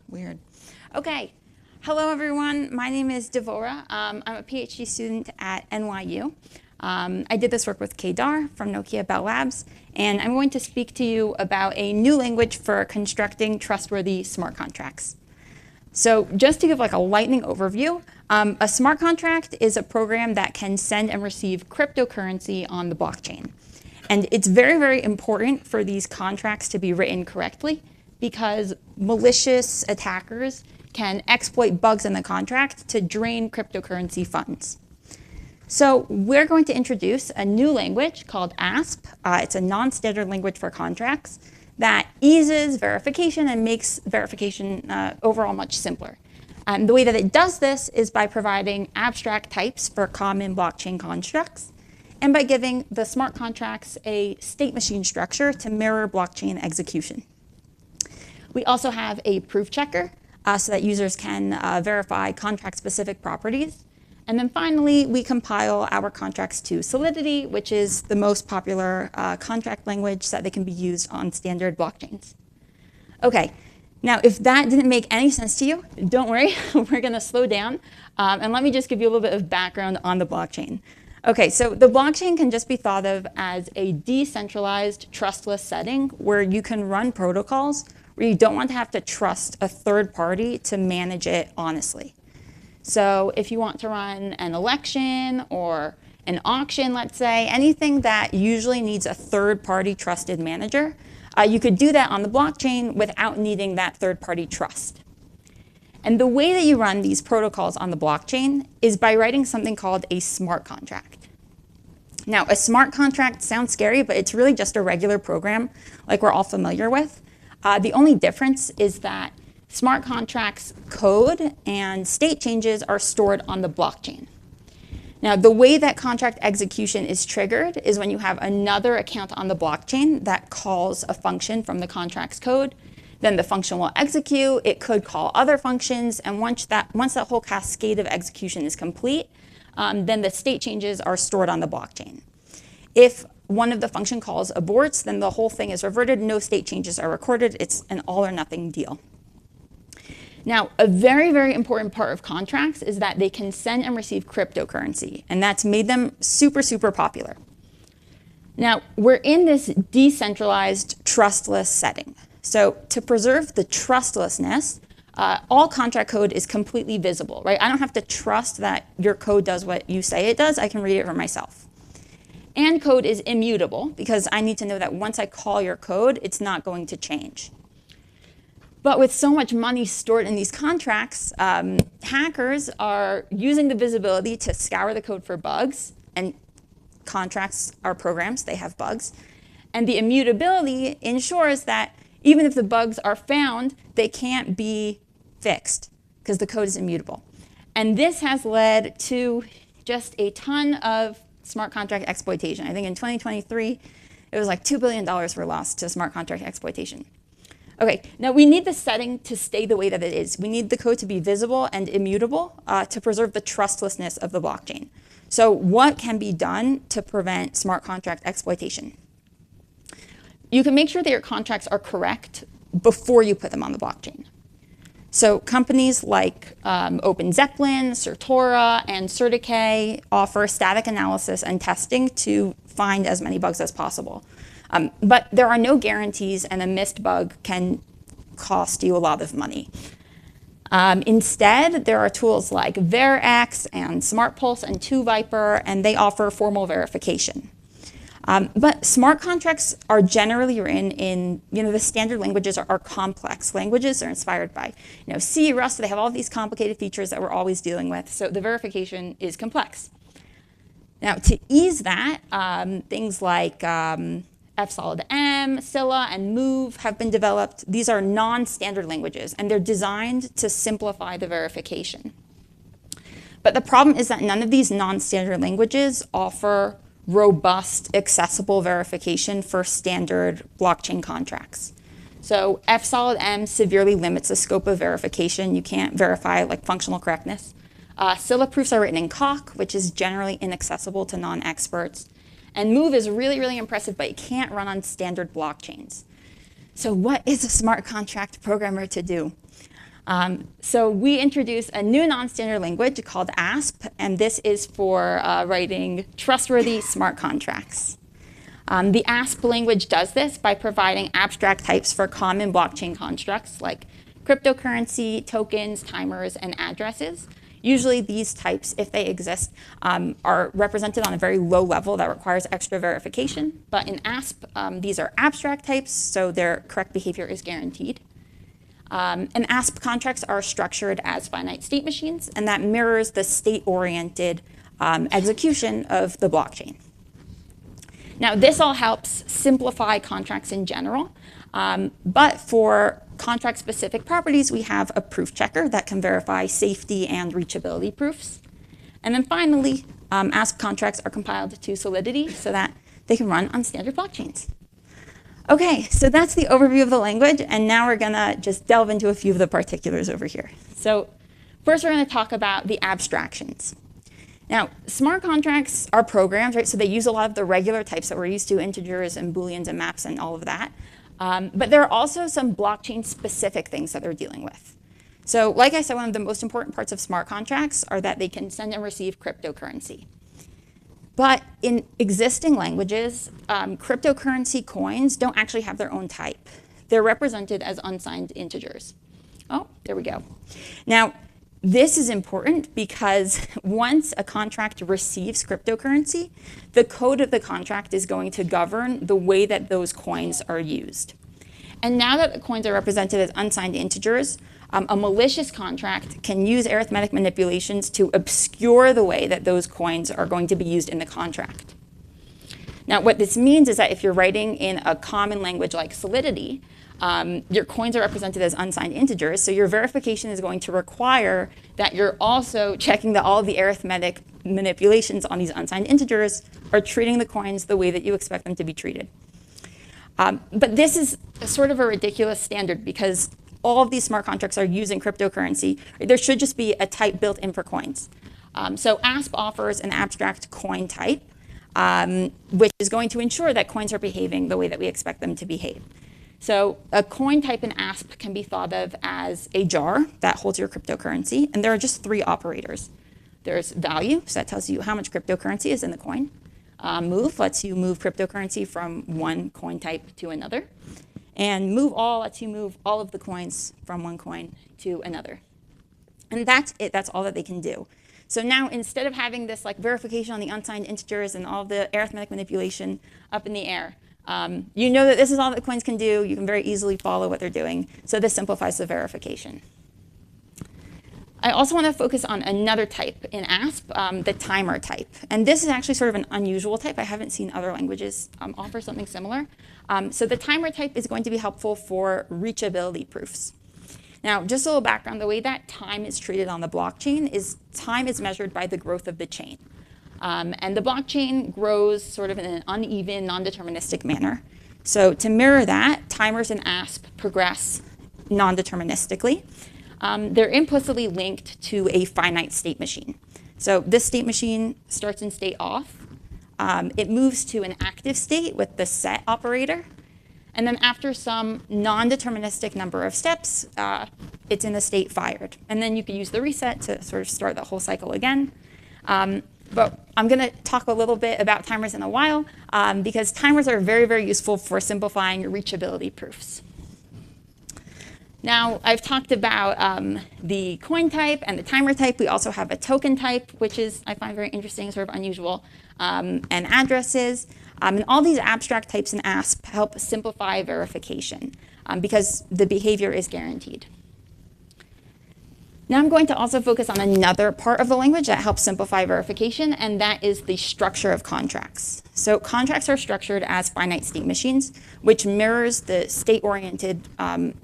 Weird. Okay. Hello, everyone. My name is Devora. I'm a PhD student at NYU. I did this work with Kedar from Nokia Bell Labs, and I'm going to speak to you about a new language for constructing trustworthy smart contracts. So just to give like a lightning overview, a smart contract is a program that can send and receive cryptocurrency on the blockchain. And it's very, very important for these contracts to be written correctly because malicious attackers can exploit bugs in the contract to drain cryptocurrency funds. So we're going to introduce a new language called ASP. It's a non-standard language for contracts that eases verification and makes verification overall much simpler. The way that it does this is by providing abstract types for common blockchain constructs and by giving the smart contracts a state machine structure to mirror blockchain execution. We also have a proof checker so that users can verify contract-specific properties. And then finally, we compile our contracts to Solidity, which is the most popular contract language so that they can be used on standard blockchains. Okay, now if that didn't make any sense to you, don't worry, we're gonna slow down. And let me just give you a little bit of background on the blockchain. Okay, so the blockchain can just be thought of as a decentralized, trustless setting where you can run protocols where you don't want to have to trust a third party to manage it honestly. So if you want to run an election or an auction, let's say, anything that usually needs a third-party trusted manager, you could do that on the blockchain without needing that third-party trust. And the way that you run these protocols on the blockchain is by writing something called a smart contract. Now, a smart contract sounds scary, but it's really just a regular program like we're all familiar with. The only difference is that smart contracts code and state changes are stored on the blockchain. Now, the way that contract execution is triggered is when you have another account on the blockchain that calls a function from the contract's code. Then the function will execute. It could call other functions. And once that whole cascade of execution is complete, then the state changes are stored on the blockchain. If one of the function calls aborts, then the whole thing is reverted. No state changes are recorded. It's an all or nothing deal. Now, a very, very important part of contracts is that they can send and receive cryptocurrency, and that's made them super, super popular. Now, we're in this decentralized, trustless setting. So to preserve the trustlessness, all contract code is completely visible, right? I don't have to trust that your code does what you say it does. I can read it for myself. And code is immutable because I need to know that once I call your code, it's not going to change. But with so much money stored in these contracts, hackers are using the visibility to scour the code for bugs, and contracts are programs, they have bugs. And the immutability ensures that even if the bugs are found, they can't be fixed because the code is immutable. And this has led to just a ton of smart contract exploitation. I think in 2023, it was like $2 billion were lost to smart contract exploitation. Okay, now we need the setting to stay the way that it is. We need the code to be visible and immutable to preserve the trustlessness of the blockchain. So what can be done to prevent smart contract exploitation? You can make sure that your contracts are correct before you put them on the blockchain. So companies like OpenZeppelin, Certora, and Certicay offer static analysis and testing to find as many bugs as possible. But there are no guarantees, and a missed bug can cost you a lot of money. Instead, there are tools like VeriX and SmartPulse and 2Viper, and they offer formal verification. But smart contracts are generally written in, the standard languages are complex languages. They're inspired by, C, Rust. They have all these complicated features that we're always dealing with. So the verification is complex. Now, to ease that, things like Fsolidm, Scilla, and Move have been developed. These are non-standard languages, and they're designed to simplify the verification. But the problem is that none of these non-standard languages offer robust, accessible verification for standard blockchain contracts. So Fsolidm severely limits the scope of verification. You can't verify like functional correctness. Scilla proofs are written in Coq, which is generally inaccessible to non-experts. And Move is really, really impressive, but it can't run on standard blockchains. So what is a smart contract programmer to do? So we introduced a new non-standard language called ASP, and this is for writing trustworthy smart contracts. The ASP language does this by providing abstract types for common blockchain constructs like cryptocurrency, tokens, timers, and addresses. Usually these types, if they exist, are represented on a very low level that requires extra verification. But in ASP, these are abstract types, so their correct behavior is guaranteed. And ASP contracts are structured as finite state machines, and that mirrors the state-oriented execution of the blockchain. Now, this all helps simplify contracts in general, but for contract-specific properties, we have a proof checker that can verify safety and reachability proofs. And then finally, ASP contracts are compiled to Solidity so that they can run on standard blockchains. Okay, so that's the overview of the language, and now we're gonna just delve into a few of the particulars over here. So first, we're gonna talk about the abstractions. Now, smart contracts are programs, right? So they use a lot of the regular types that we're used to, integers and booleans and maps and all of that. But there are also some blockchain-specific things that they're dealing with. So like I said, one of the most important parts of smart contracts are that they can send and receive cryptocurrency. But in existing languages, cryptocurrency coins don't actually have their own type. They're represented as unsigned integers. Oh, there we go. Now, this is important because once a contract receives cryptocurrency, the code of the contract is going to govern the way that those coins are used. And now that the coins are represented as unsigned integers, a malicious contract can use arithmetic manipulations to obscure the way that those coins are going to be used in the contract. Now, what this means is that if you're writing in a common language like Solidity, your coins are represented as unsigned integers, so your verification is going to require that you're also checking that all of the arithmetic manipulations on these unsigned integers are treating the coins the way that you expect them to be treated. But this is sort of a ridiculous standard because all of these smart contracts are using cryptocurrency. There should just be a type built in for coins. So ASP offers an abstract coin type, which is going to ensure that coins are behaving the way that we expect them to behave. So a coin type in ASP can be thought of as a jar that holds your cryptocurrency, and there are just three operators. There's value, so that tells you how much cryptocurrency is in the coin. Move lets you move cryptocurrency from one coin type to another. And move all lets you move all of the coins from one coin to another. And that's it, that's all that they can do. So now instead of having this like verification on the unsigned integers and all the arithmetic manipulation up in the air, you know that this is all that the coins can do. You can very easily follow what they're doing. So this simplifies the verification. I also want to focus on another type in ASP, the timer type. And this is actually sort of an unusual type. I haven't seen other languages offer something similar. So the timer type is going to be helpful for reachability proofs. Now, just a little background, the way that time is treated on the blockchain is time is measured by the growth of the chain. And the blockchain grows sort of in an uneven, non-deterministic manner. So to mirror that, timers in ASP progress non-deterministically. They're implicitly linked to a finite state machine. So this state machine starts in state off. It moves to an active state with the set operator. And then after some non-deterministic number of steps, it's in the state fired. And then you can use the reset to sort of start the whole cycle again. But I'm going to talk a little bit about timers in a while because timers are very, very useful for simplifying reachability proofs. Now, I've talked about the coin type and the timer type. We also have a token type, which is, I find very interesting, sort of unusual, and addresses. And all these abstract types in ASP help simplify verification because the behavior is guaranteed. Now I'm going to also focus on another part of the language that helps simplify verification, and that is the structure of contracts. So contracts are structured as finite state machines, which mirrors the state-oriented,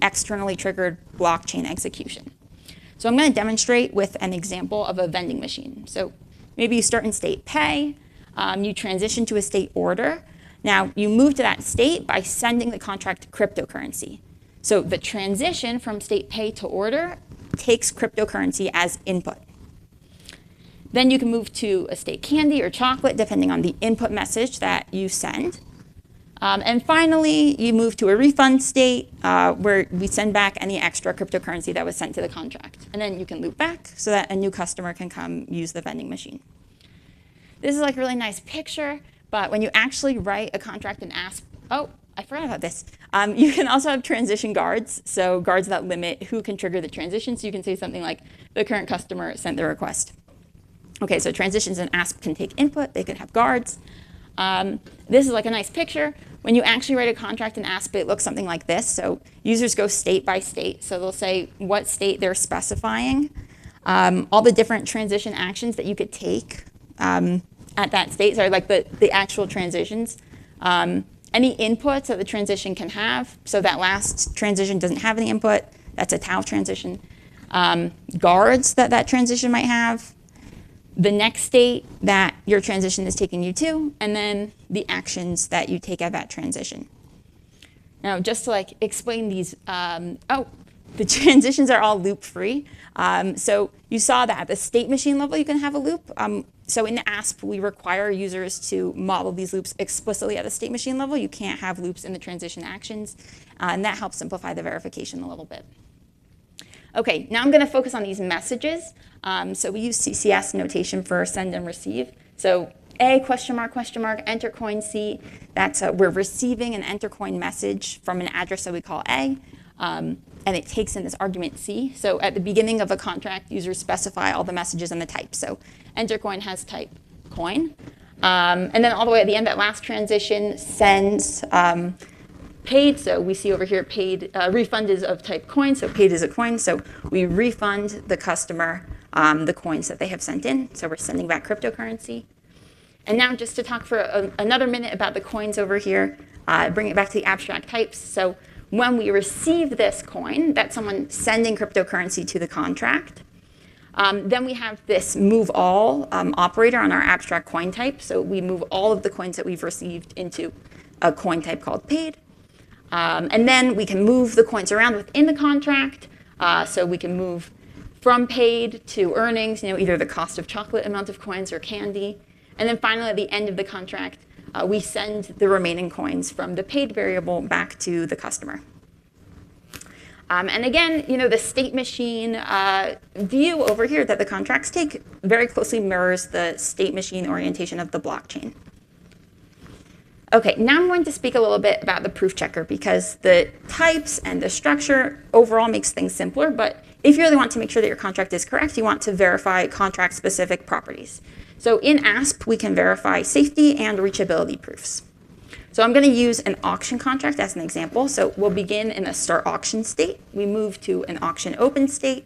externally triggered blockchain execution. So I'm going to demonstrate with an example of a vending machine. So maybe you start in state pay, you transition to a state order. Now you move to that state by sending the contract cryptocurrency. So the transition from state pay to order takes cryptocurrency as input. Then you can move to a state candy or chocolate, depending on the input message that you send. And finally, you move to a refund state where we send back any extra cryptocurrency that was sent to the contract. And then you can loop back so that a new customer can come use the vending machine. This is like a really nice picture, but when you actually write a contract in ASP, oh, I forgot about this. You can also have transition guards, so guards that limit who can trigger the transition. So you can say something like, the current customer sent the request. Okay, so transitions in ASP can take input. They can have guards. This is like a nice picture. When you actually write a contract in ASP, it looks something like this. So users go state by state. So they'll say what state they're specifying, all the different transition actions that you could take at that state, so like the actual transitions. Any inputs that the transition can have. So that last transition doesn't have any input. That's a tau transition. Guards that transition might have. The next state that your transition is taking you to, and then the actions that you take at that transition. Now, just to like explain these, the transitions are all loop-free. So you saw that at the state machine level, you can have a loop. So in the ASP, we require users to model these loops explicitly at the state machine level. You can't have loops in the transition actions, and that helps simplify the verification a little bit. Okay, now I'm going to focus on these messages. So we use CCS notation for send and receive. So A, question mark, enter coin C. That's we're receiving an enter coin message from an address that we call A, and it takes in this argument C. So at the beginning of a contract, users specify all the messages and the type. So enter coin has type coin. And then all the way at the end, that last transition sends paid. So we see over here paid, refund is of type coin, so paid is a coin. So we refund the customer the coins that they have sent in. So we're sending back cryptocurrency. And now just to talk for another minute about the coins over here, bring it back to the abstract types. So when we receive this coin, that's someone sending cryptocurrency to the contract. Then we have this move all operator on our abstract coin type. So we move all of the coins that we've received into a coin type called paid. And then we can move the coins around within the contract. So we can move from paid to earnings, either the cost of chocolate amount of coins or candy. And then finally, at the end of the contract, we send the remaining coins from the paid variable back to the customer. And again, the state machine view over here that the contracts take very closely mirrors the state machine orientation of the blockchain. Okay, now I'm going to speak a little bit about the proof checker because the types and the structure overall makes things simpler, but if you really want to make sure that your contract is correct, you want to verify contract-specific properties. So in ASP, we can verify safety and reachability proofs. So I'm going to use an auction contract as an example. So we'll begin in a start auction state. We move to an auction open state.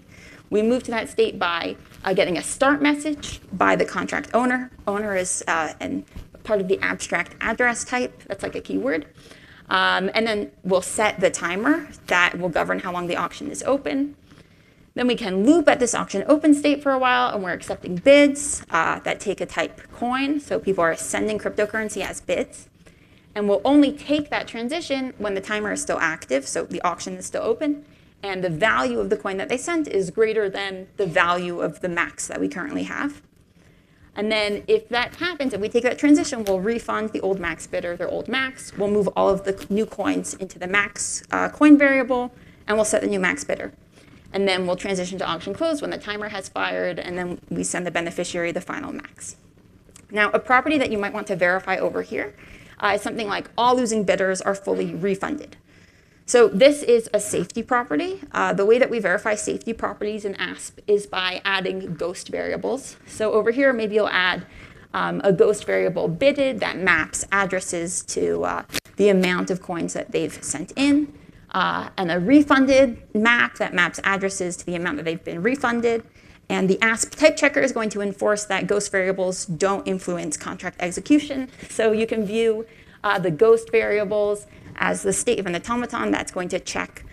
We move to that state by getting a start message by the contract owner. Owner is part of the abstract address type. That's like a keyword. And then we'll set the timer that will govern how long the auction is open. Then we can loop at this auction open state for a while, and we're accepting bids that take a type coin. So people are sending cryptocurrency as bids. And we'll only take that transition when the timer is still active, so the auction is still open, and the value of the coin that they sent is greater than the value of the max that we currently have. And then if that happens, if we take that transition, we'll refund the old max bidder their old max. We'll move all of the new coins into the max coin variable, and we'll set the new max bidder. And then we'll transition to auction close when the timer has fired, and then we send the beneficiary the final max. Now, a property that you might want to verify over here is something like all losing bidders are fully refunded. So this is a safety property. The way that we verify safety properties in ASP is by adding ghost variables. So over here, maybe you'll add a ghost variable bidded that maps addresses to the amount of coins that they've sent in, and a refunded map that maps addresses to the amount that they've been refunded. And the ASP type checker is going to enforce that ghost variables don't influence contract execution. So you can view the ghost variables as the state of an automaton that's going to check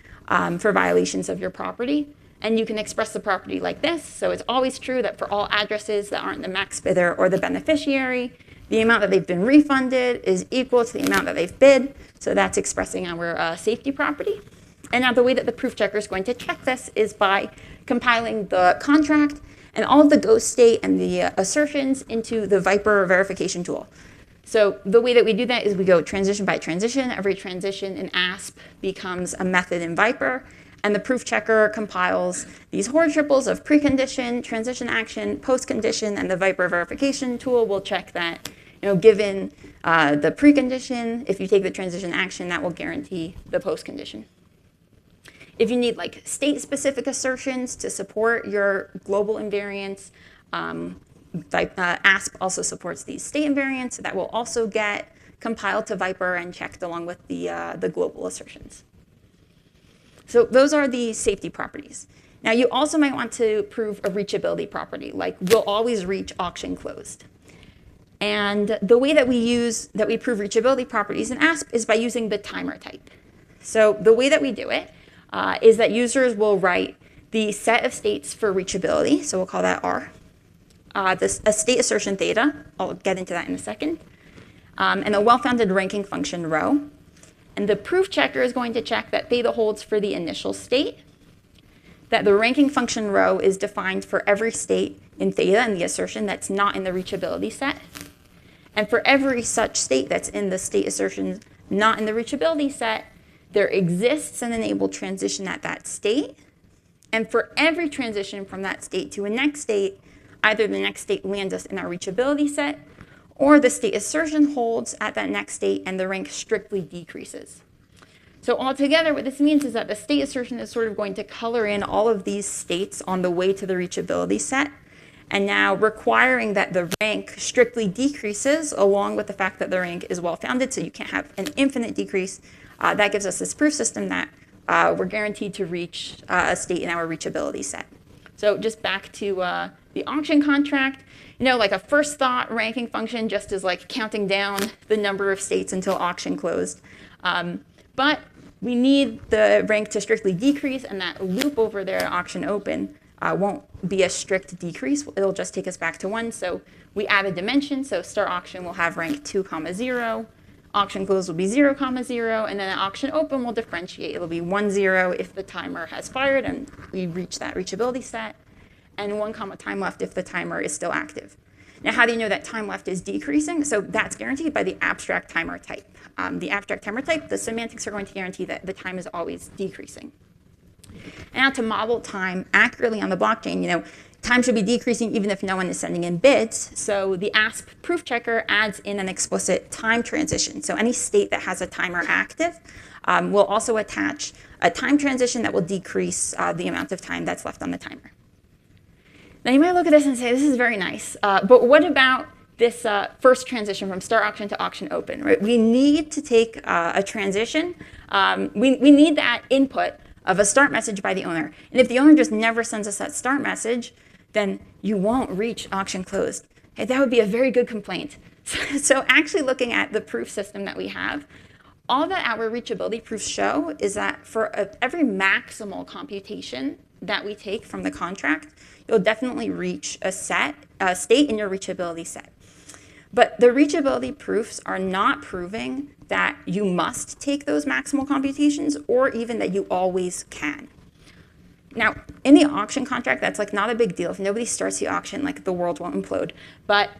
for violations of your property. And you can express the property like this. So it's always true that for all addresses that aren't the max bidder or the beneficiary, the amount that they've been refunded is equal to the amount that they've bid. So that's expressing our safety property. And now the way that the proof checker is going to check this is by compiling the contract and all of the ghost state and the assertions into the Viper verification tool. So the way that we do that is we go transition by transition. Every transition in ASP becomes a method in Viper, and the proof checker compiles these Hoare triples of precondition, transition action, postcondition, and the Viper verification tool will check that, given the precondition, if you take the transition action, that will guarantee the postcondition. If you need like state-specific assertions to support your global invariants, ASP also supports these state invariants that will also get compiled to Viper and checked along with the global assertions. So those are the safety properties. Now you also might want to prove a reachability property, like we'll always reach auction closed. And the way that we prove reachability properties in ASP is by using the timer type. So the way that we do it is that users will write the set of states for reachability, so we'll call that R, a state assertion theta, I'll get into that in a second, and a well-founded ranking function rho. And the proof checker is going to check that theta holds for the initial state, that the ranking function rho is defined for every state in theta in the assertion that's not in the reachability set. And for every such state that's in the state assertion not in the reachability set, there exists an enabled transition at that state. And for every transition from that state to a next state, either the next state lands us in our reachability set, or the state assertion holds at that next state and the rank strictly decreases. So altogether, what this means is that the state assertion is sort of going to color in all of these states on the way to the reachability set, and now requiring that the rank strictly decreases along with the fact that the rank is well-founded, so you can't have an infinite decrease. That gives us this proof system that we're guaranteed to reach a state in our reachability set. So just back to the auction contract, like a first thought ranking function just is like counting down the number of states until auction closed. But we need the rank to strictly decrease, and that loop over there at auction open won't be a strict decrease. It'll just take us back to 1. So we add a dimension. So start auction will have rank 2, 0. Auction close will be 0, 0. And then at auction open will differentiate. It'll be 1, 0 if the timer has fired and we reach that reachability set, and 1, time left if the timer is still active. Now, how do you know that time left is decreasing? So that's guaranteed by the abstract timer type. The abstract timer type, the semantics are going to guarantee that the time is always decreasing. And now to model time accurately on the blockchain, time should be decreasing even if no one is sending in bits. So the ASP proof checker adds in an explicit time transition. So any state that has a timer active will also attach a time transition that will decrease the amount of time that's left on the timer. Now you might look at this and say, this is very nice, but what about this first transition from start auction to auction open, right? We need to take a transition. We need that input of a start message by the owner. And if the owner just never sends us that start message, then you won't reach auction closed. Okay, that would be a very good complaint. So actually looking at the proof system that we have, all that our reachability proofs show is that for every maximal computation that we take from the contract, you'll definitely reach a state in your reachability set. But the reachability proofs are not proving that you must take those maximal computations or even that you always can. Now, in the auction contract, that's like not a big deal. If nobody starts the auction, like the world won't implode. But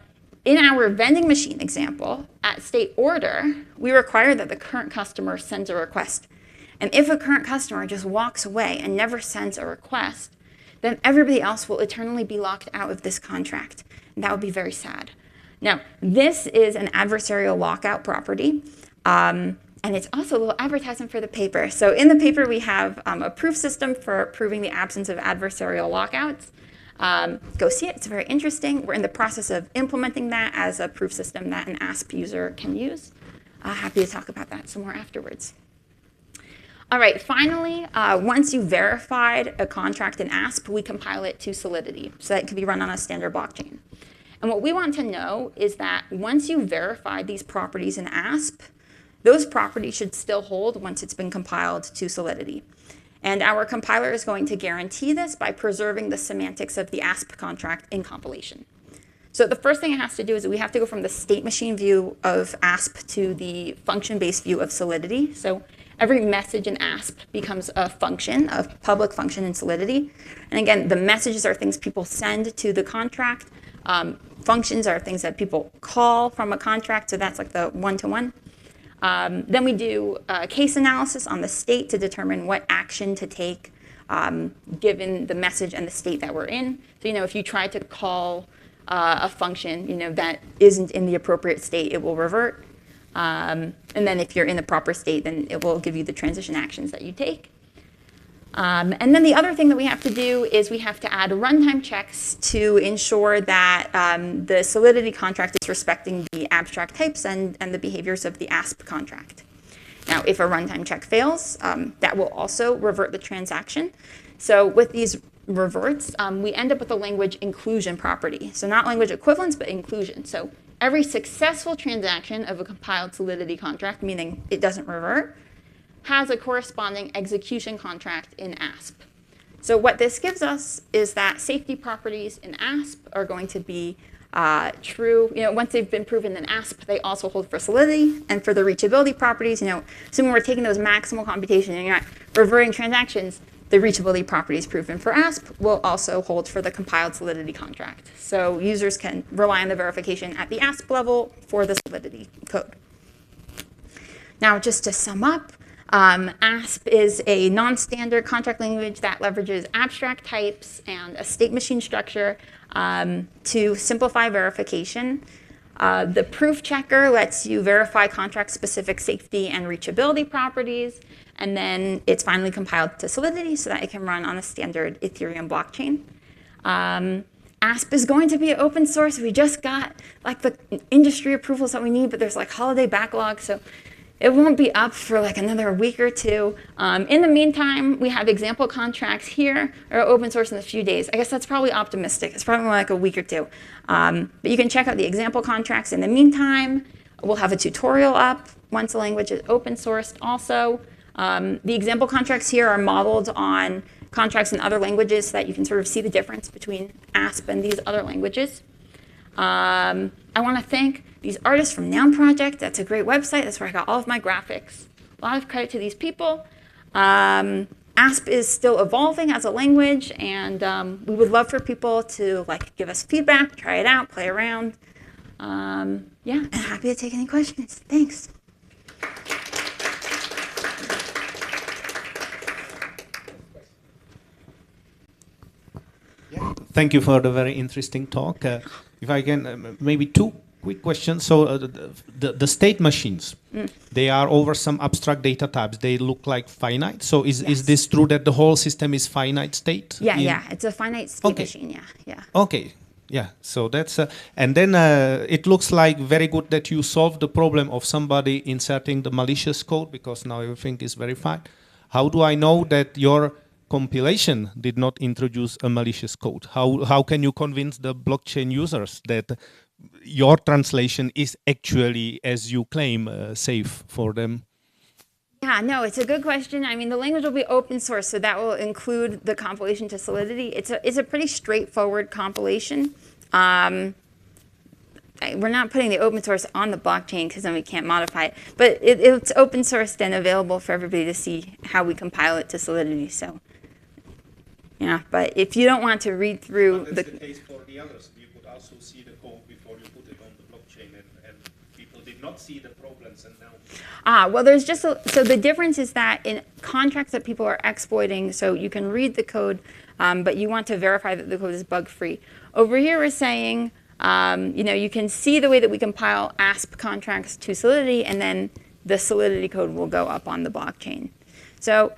in our vending machine example, at state order, we require that the current customer sends a request. And if a current customer just walks away and never sends a request, then everybody else will eternally be locked out of this contract. And that would be very sad. Now, this is an adversarial lockout property. And it's also a little advertisement for the paper. So in the paper, we have a proof system for proving the absence of adversarial lockouts. Go see it. It's very interesting. We're in the process of implementing that as a proof system that an ASP user can use. Happy to talk about that some more afterwards. All right, finally, once you've verified a contract in ASP, we compile it to Solidity so that it can be run on a standard blockchain. And what we want to know is that once you verify these properties in ASP, those properties should still hold once it's been compiled to Solidity. And our compiler is going to guarantee this by preserving the semantics of the ASP contract in compilation. So the first thing it has to do is we have to go from the state machine view of ASP to the function-based view of Solidity. So every message in ASP becomes a function, a public function in Solidity. And again, the messages are things people send to the contract. Functions are things that people call from a contract, so that's like the one-to-one. Then we do case analysis on the state to determine what action to take given the message and the state that we're in. So, if you try to call a function, that isn't in the appropriate state, it will revert. And then if you're in the proper state, then it will give you the transition actions that you take. And then the other thing that we have to do is we have to add runtime checks to ensure that the Solidity contract is respecting the abstract types and the behaviors of the ASP contract. Now, if a runtime check fails, that will also revert the transaction. So with these reverts, we end up with a language inclusion property. So not language equivalence, but inclusion. So every successful transaction of a compiled Solidity contract, meaning it doesn't revert, has a corresponding execution contract in ASP. So what this gives us is that safety properties in ASP are going to be true. Once they've been proven in ASP, they also hold for Solidity. And for the reachability properties, assuming we're taking those maximal computation and you're not reverting transactions, the reachability properties proven for ASP will also hold for the compiled Solidity contract. So users can rely on the verification at the ASP level for the Solidity code. Now, just to sum up, ASP is a non-standard contract language that leverages abstract types and a state machine structure to simplify verification. The proof checker lets you verify contract-specific safety and reachability properties, and then it's finally compiled to Solidity so that it can run on a standard Ethereum blockchain. ASP is going to be open source. We just got like the industry approvals that we need, but there's like holiday backlog, so it won't be up for like another week or two. In the meantime, we have example contracts here or open source in a few days. I guess that's probably optimistic. It's probably more like a week or two. But you can check out the example contracts in the meantime. We'll have a tutorial up once the language is open sourced also. The example contracts here are modeled on contracts in other languages so that you can sort of see the difference between ASP and these other languages. I want to thank these artists from Noun Project. That's a great website. That's where I got all of my graphics. A lot of credit to these people. ASP is still evolving as a language, and we would love for people to give us feedback, try it out, play around. Yeah, and happy to take any questions. Thanks. Yeah, thank you for the very interesting talk. If I can, maybe two quick questions. So the state machines, they are over some abstract data types. They look like finite. So is this true that the whole system is finite state? Yeah, it's a finite state machine, yeah. Okay, yeah, so that's, and then it looks like very good that you solved the problem of somebody inserting the malicious code, because now everything is verified. How do I know that your compilation did not introduce a malicious code? How can you convince the blockchain users that your translation is actually, as you claim, safe for them? Yeah, no, it's a good question. I mean, the language will be open source, so that will include the compilation to Solidity. It's a pretty straightforward compilation. We're not putting the open source on the blockchain because then we can't modify it. But it's open sourced and available for everybody to see how we compile it to Solidity. So, yeah, but if you don't want to read through the case for the others. You could also see the code before you put it on the blockchain, and people did not see the problems, and now. Well, there's just so the difference is that in contracts that people are exploiting, so you can read the code, but you want to verify that the code is bug-free. Over here, we're saying, you can see the way that we compile ASP contracts to Solidity, and then the Solidity code will go up on the blockchain. So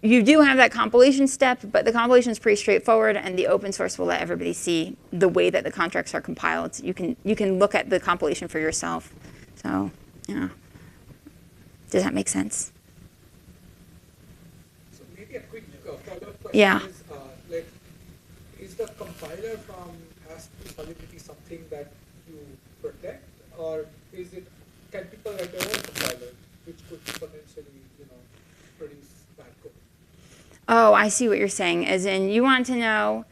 you do have that compilation step, but the compilation is pretty straightforward, and the open source will let everybody see the way that the contracts are compiled. You can look at the compilation for yourself. So, yeah. Does that make sense? So maybe a quick follow-up question Yeah. Is the compiler from ASP to Solidity something that you protect, or can people write their own compiler, which could potentially, produce bad code? Oh, I see what you're saying. As in, you want to know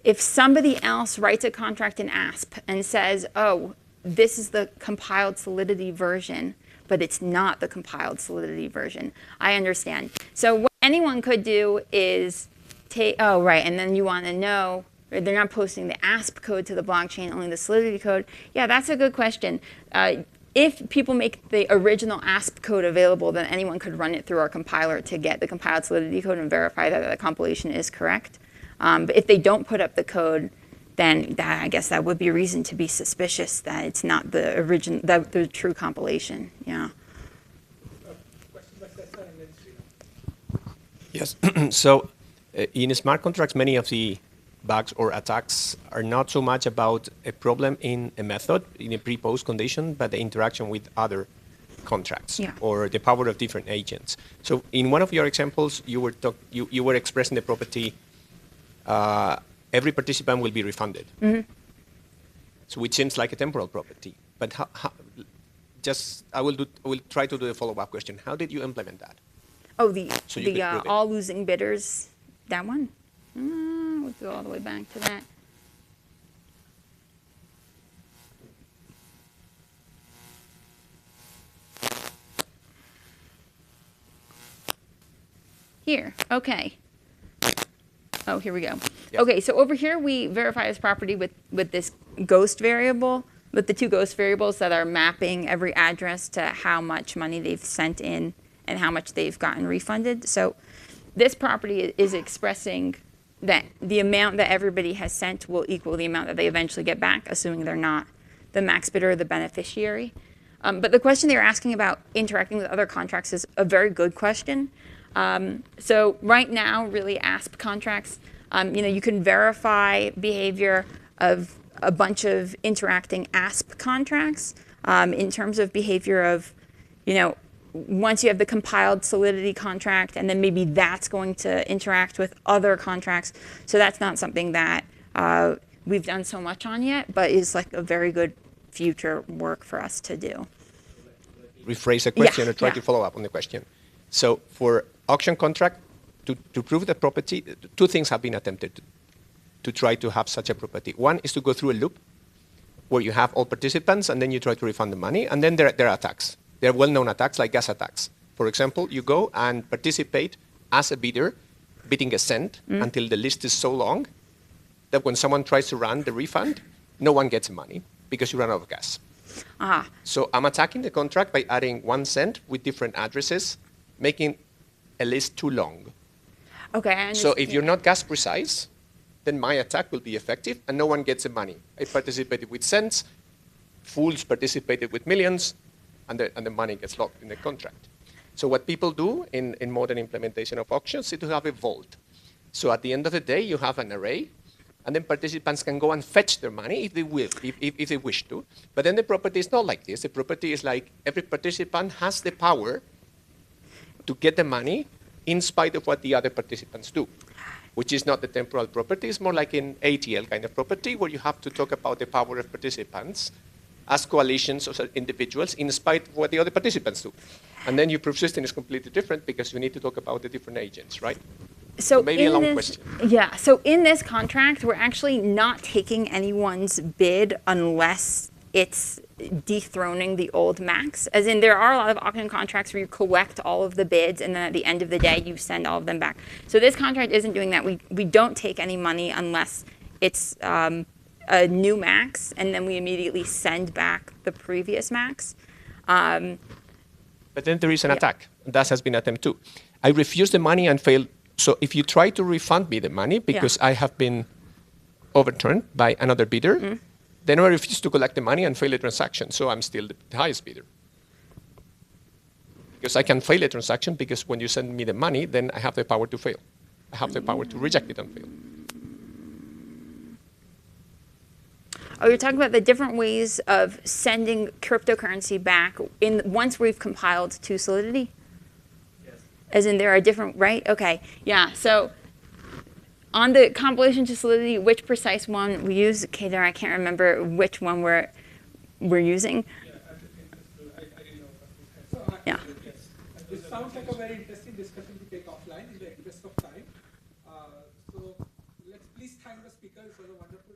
if somebody else writes a contract in ASP and says, oh, this is the compiled Solidity version, but it's not the compiled Solidity version. I understand. So what anyone could do is take, oh, right, and then you want to know Right? They're not posting the ASP code to the blockchain, only the Solidity code. Yeah, that's a good question. If people make the original ASP code available, then anyone could run it through our compiler to get the compiled Solidity code and verify that the compilation is correct. But if they don't put up the code, then I guess that would be a reason to be suspicious that it's not the original, the true compilation. Yeah. Yes. So in smart contracts, many of the bugs or attacks are not so much about a problem in a method, in a pre-post condition, but the interaction with other contracts or the power of different agents. So in one of your examples, you were expressing the property, every participant will be refunded. Mm-hmm. So which seems like a temporal property. But I will try to do a follow-up question. How did you implement that? Oh, the all losing bidders, that one? We'll go all the way back to that. Here, okay. Oh, here we go. Yep. Okay, so over here we verify this property with this ghost variable, with the two ghost variables that are mapping every address to how much money they've sent in and how much they've gotten refunded. So this property is expressing that the amount that everybody has sent will equal the amount that they eventually get back, assuming they're not the max bidder or the beneficiary. But the question they're asking about interacting with other contracts is a very good question. So right now, really ASP contracts, you can verify behavior of a bunch of interacting ASP contracts in terms of behavior of, once you have the compiled Solidity contract, and then maybe that's going to interact with other contracts. So that's not something that we've done so much on yet, but is like a very good future work for us to do. Rephrase the question or try to follow up on the question. So for auction contract, to prove the property, two things have been attempted to try to have such a property. One is to go through a loop where you have all participants and then you try to refund the money, and then there are attacks. There are well-known attacks like gas attacks. For example, you go and participate as a bidder, bidding a cent until the list is so long that when someone tries to run the refund, no one gets money because you run out of gas. So I'm attacking the contract by adding 1 cent with different addresses, making a list too long. Okay. So if you're not gas precise, then my attack will be effective and no one gets the money. I participated with cents, fools participated with millions, and the money gets locked in the contract. So what people do in modern implementation of auctions is to have a vault. So at the end of the day, you have an array, and then participants can go and fetch their money if they will, if they wish to. But then the property is not like this. The property is like every participant has the power to get the money in spite of what the other participants do, which is not the temporal property. It's more like an ATL kind of property where you have to talk about the power of participants as coalitions of individuals in spite of what the other participants do. And then your proof system is completely different because you need to talk about the different agents, right? So maybe a long question. Yeah, so in this contract, we're actually not taking anyone's bid unless it's dethroning the old max. As in, there are a lot of auction contracts where you collect all of the bids and then at the end of the day, you send all of them back. So this contract isn't doing that. We don't take any money unless it's a new max, and then we immediately send back the previous max. But then there is an attack. That has been attempted too. I refuse the money and fail. So if you try to refund me the money because I have been overturned by another bidder, then I refuse to collect the money and fail a transaction. So I'm still the highest bidder. Because I can fail a transaction because when you send me the money, then I have the power to fail. I have the power to reject it and fail. Oh, you're talking about the different ways of sending cryptocurrency back once we've compiled to Solidity? Yes. As in there are different, right? Okay, yeah. So on the compilation to Solidity, which precise one we use? Kedar, I can't remember which one we're using. Yeah, I didn't know. So, yeah. Yes. This sounds like a very interesting discussion to take offline in the interest of time. So let's please thank the speakers for the wonderful